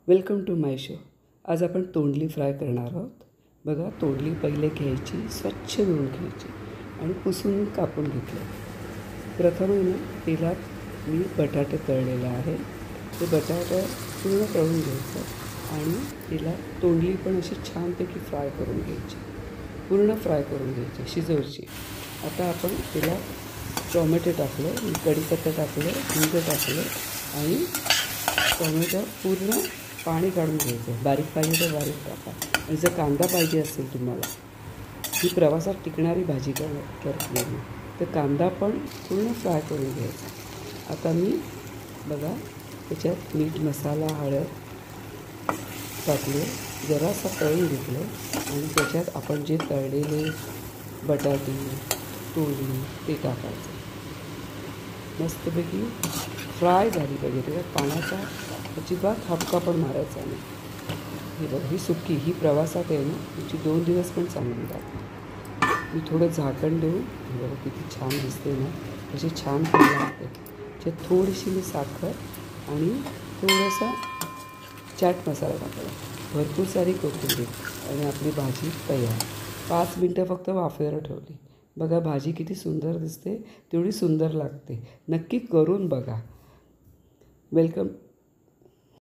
Welcome to my show. आज आपण तोंडली फ्राय करणार आहोत. बघा, तोंडली पहिले घ्यायची, स्वच्छ धुवून घ्यायची आणि पुसून कापून घेतलं. प्रथम आहे ना, तेलात मी बटाटे तळलेले आहे. ते बटाटा पूर्ण तळून घ्यायचं आणि तिला तोंडली पण अशी छानपैकी फ्राय करून घ्यायची, पूर्ण फ्राय करून घ्यायची, शिजवायची. आता आपण तिला टोमॅटो टाकलं, कढीपत्ता टाकलं, हिंग टाकलं आणि टोमॅटो पूर्ण पाणी काढून घ्यायचं. बारीक पाहिजे तर बारीक टाका. आणि जर कांदा पाहिजे असेल तुम्हाला, ही प्रवासात टिकणारी भाजी करते मी, तर कांदा पण पूर्ण फ्राय करून घ्यायचा. आता मी बघा त्याच्यात मीठ, मसाला, हळद टाकले, जरासं तळून घेतलं आणि त्याच्यात आपण जे तळलेले बटाटे, तोंडली ते टाकायचं. मस्तपैकी फ्राय झाली पाहिजे. त्याच्यात पाण्याचा अजिबात हापका पण मारायचा नाही. ही बघ, ही सुकी, ही प्रवासात आहे ना, तिची 2 दिवस पण चांगली लागते. मी थोडं झाकण देऊन, ही बघा किती छान दिसते ना, अशी छान पण लागते. त्याच्यात थोडीशी मी साखर आणि थोडासा चाट मसाला टाकला, भरपूर सारी कोथिंबीर आणि आपली भाजी तयार. 5 मिनटं फक्त वाफेवर ठेवली. बघा भाजी किती सुंदर दिसते, तेवढी सुंदर लागते. नक्की करून बघा. वेलकम.